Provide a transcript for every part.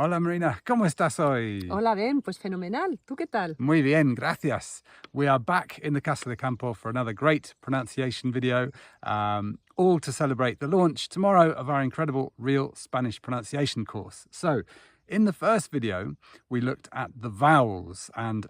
Hola Marina, ¿cómo estás hoy? Hola, Ben, pues fenomenal. ¿Tú qué tal? Muy bien, gracias. We are back in the Casa de Campo for another great pronunciation video, all to celebrate the launch tomorrow of our incredible Real Spanish Pronunciation course. So, in the first video, we looked at the vowels and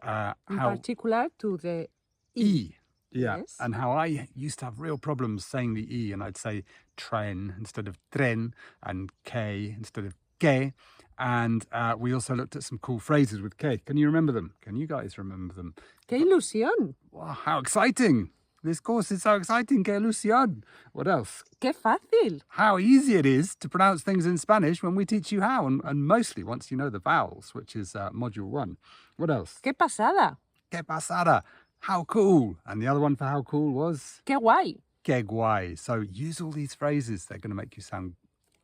In how particular to the E. Yeah, Yes. and how I used to have real problems saying the E, and I'd say tren instead of tren, and K instead of que. And we also looked at some cool phrases with K. Can you remember them? Can you guys remember them? ¡Qué ilusión! Wow, how exciting! This course is so exciting. Que ilusión! What else? ¡Qué fácil! How easy it is to pronounce things in Spanish when we teach you how, and mostly once you know the vowels, which is module 1. What else? ¡Qué pasada! Que pasada! How cool! And the other one for how cool was? ¡Qué guay! Que guay. So use all these phrases. They're going to make you sound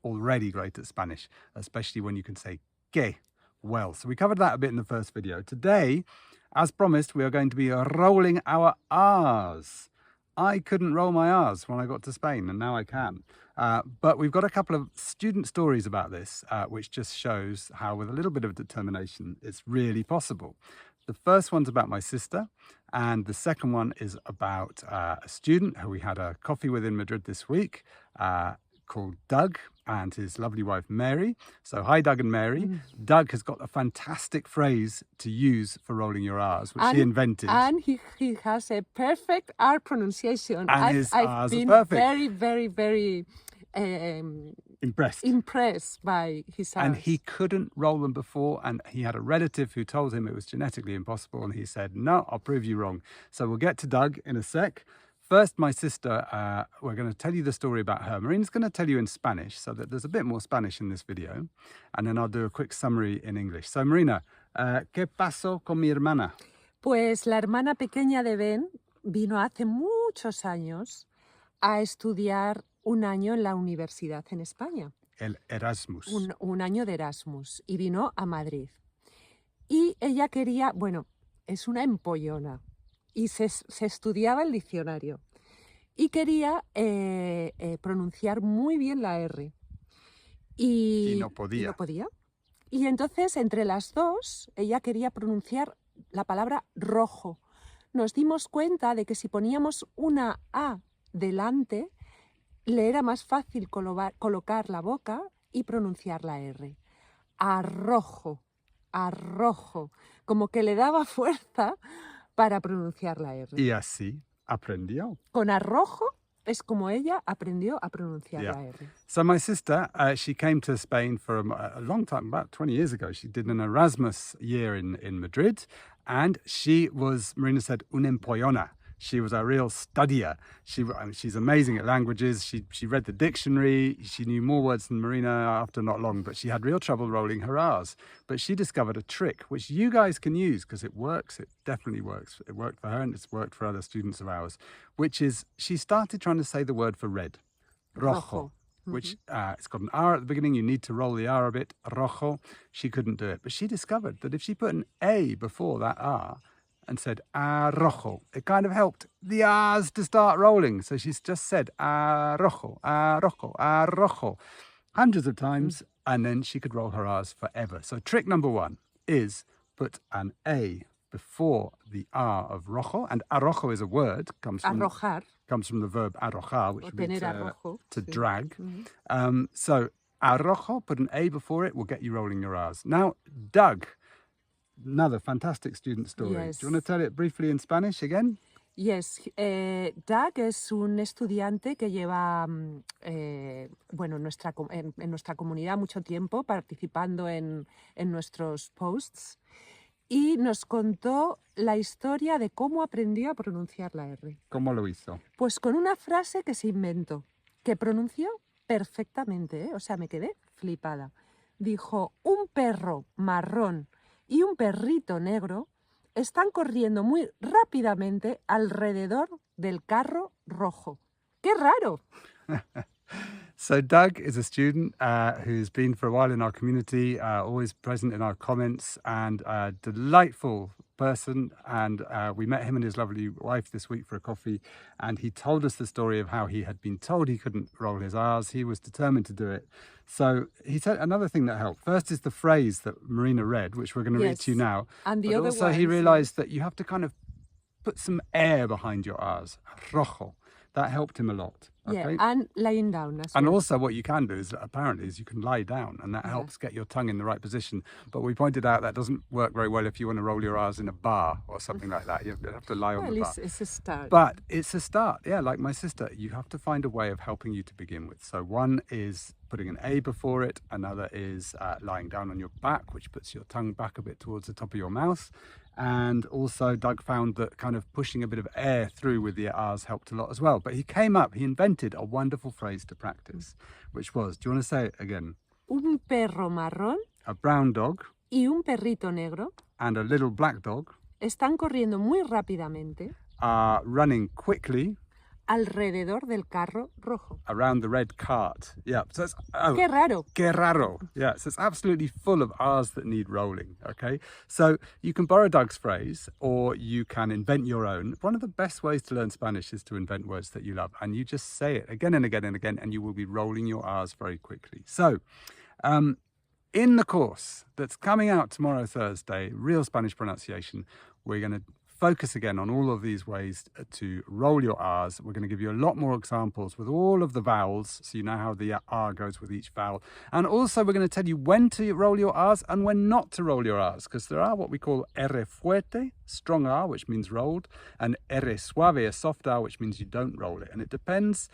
already great at Spanish, especially when you can say que well. So we covered that a bit in the first video. Today, as promised, we are going to be rolling our R's. I couldn't roll my R's when I got to Spain, and now I can. But we've got a couple of student stories about this, which just shows how with a little bit of determination, it's really possible. The first one's about my sister, and the second one is about a student who we had a coffee with in Madrid this week, called Doug, and his lovely wife Mary. So hi Doug and Mary. Doug has got a fantastic phrase to use for rolling your R's, which he invented. And he has a perfect R pronunciation. And his R's I've are been perfect. very, very, very impressed by his R's. And he couldn't roll them before, and he had a relative who told him it was genetically impossible, and he said, no, I'll prove you wrong. So we'll get to Doug in a sec. First, my sister, we're going to tell you the story about her. Marina's going to tell you in Spanish, so that there's a bit more Spanish in this video. And then I'll do a quick summary in English. So, Marina, ¿qué pasó con mi hermana? Pues la hermana pequeña de Ben vino hace muchos años a estudiar un año en la universidad en España. El Erasmus. Un año de Erasmus. Y vino a Madrid. Y ella quería, bueno, es una empollona. Y se estudiaba el diccionario. Y quería pronunciar muy bien la R. Y no podía. Y no podía. Y entonces, entre las dos, ella quería pronunciar la palabra rojo. Nos dimos cuenta de que si poníamos una A delante, le era más fácil colocar la boca y pronunciar la R. Arrojo, arrojo. Como que le daba fuerza para pronunciar la R. Y así aprendió. Con arrojo es como ella aprendió a pronunciar la R. So my sister, she came to Spain for a long time, about 20 years ago. She did an Erasmus year in Madrid, and she was, Marina said, una empollona. She was a real studier. She's amazing at languages. She read the dictionary. She knew more words than Marina after not long, but she had real trouble rolling her R's. But she discovered a trick, which you guys can use because it works. It definitely works. It worked for her and it's worked for other students of ours, which is she started trying to say the word for red, rojo. Which it's got an R at the beginning. You need to roll the R a bit, rojo. She couldn't do it. But she discovered that if she put an A before that R, and said arrojo, it kind of helped the R's to start rolling. So she's just said arrojo, arrojo, arrojo hundreds of times, and then she could roll her R's forever. So trick number 1 is put an A before the R of rojo, and arrojo is a word, comes from the verb arrojar, which means to drag. So arrojo, put an A before it, will get you rolling your R's. Now, Doug, another fantastic student story. Yes. Do you want to tell it briefly in Spanish again? Yes. Doug es un estudiante que lleva bueno, en nuestra comunidad mucho tiempo participando en nuestros posts y nos contó la historia de cómo aprendió a pronunciar la R. ¿Cómo lo hizo? Pues con una frase que se inventó, que pronunció perfectamente, o sea, me quedé flipada. Dijo, un perro marrón y un perrito negro están corriendo muy rápidamente alrededor del carro rojo. ¡Qué raro! So Doug is a student who's been for a while in our community, always present in our comments, and a delightful person. And we met him and his lovely wife this week for a coffee, and he told us the story of how he had been told he couldn't roll his R's. He was determined to do it. So he said another thing that helped. First is the phrase that Marina read, which we're going to read to you now. And the but other also one, he realized that you have to kind of put some air behind your R's. Rojo. That helped him a lot. Okay? Yeah, and lying down as well. And also what you can do is apparently is you can lie down, and that helps get your tongue in the right position. But we pointed out that doesn't work very well if you want to roll your R's in a bar or something like that. You have to lie on the bar. It's a start. But it's a start. Yeah, like my sister, you have to find a way of helping you to begin with. So one is putting an A before it. Another is lying down on your back, which puts your tongue back a bit towards the top of your mouth. And also Doug found that kind of pushing a bit of air through with the R's helped a lot as well. But he invented a wonderful phrase to practice, which was, do you want to say it again? Un perro marrón A brown dog y un perrito negro and a little black dog están corriendo muy rápidamente are running quickly alrededor del carro rojo. around the red cart. Yeah, so it's Qué raro. Qué raro. Yeah, so it's absolutely full of R's that need rolling, okay? So you can borrow Doug's phrase or you can invent your own. One of the best ways to learn Spanish is to invent words that you love, and you just say it again and again and again, and you will be rolling your R's very quickly. So in the course that's coming out tomorrow, Thursday, Real Spanish Pronunciation, we're going to focus again on all of these ways to roll your R's. We're going to give you a lot more examples with all of the vowels, so you know how the R goes with each vowel. And also we're going to tell you when to roll your R's and when not to roll your R's, because there are what we call R fuerte, strong R, which means rolled, and R suave, a soft R, which means you don't roll it. And it depends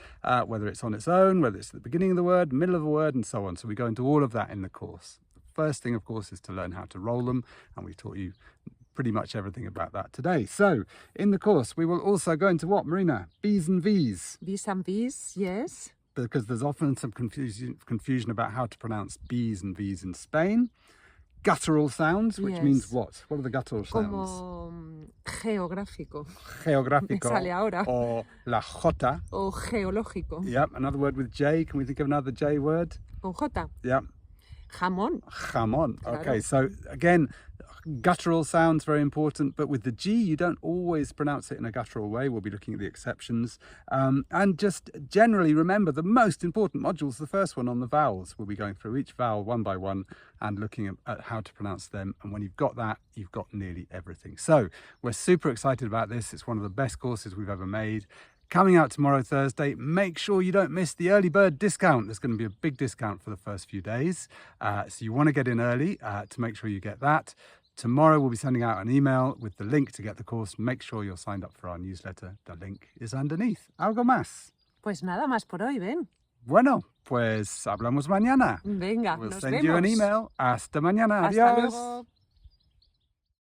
whether it's on its own, whether it's at the beginning of the word, middle of the word, and so on. So we go into all of that in the course. The first thing, of course, is to learn how to roll them, and we taught you pretty much everything about that today. So in the course we will also go into what, Marina? B's and V's. B's and V's, yes. Because there's often some confusion about how to pronounce B's and V's in Spain. Guttural sounds, which means what? What are the guttural sounds? Como geográfico. Geográfico. Me sale ahora. Or la jota. O geológico. Yep, another word with J. Can we think of another J word? Con J. Yep. Jamón. Jamón. Claro. Okay, so again, guttural sounds very important, but with the G you don't always pronounce it in a guttural way. We'll be looking at the exceptions, and just generally remember the most important modules. The first one on the vowels. We'll be going through each vowel one by one and looking at how to pronounce them, and when you've got that, you've got nearly everything. So we're super excited about this. It's one of the best courses we've ever made. Coming out tomorrow, Thursday. Make sure you don't miss the early bird discount. There's going to be a big discount for the first few days. So you want to get in early to make sure you get that. Tomorrow we'll be sending out an email with the link to get the course. Make sure you're signed up for our newsletter. The link is underneath. ¿Algo más? Pues nada más por hoy, ven. Bueno, pues hablamos mañana. Venga, We'll nos send vemos. you an email. Hasta mañana. Hasta Adiós. luego.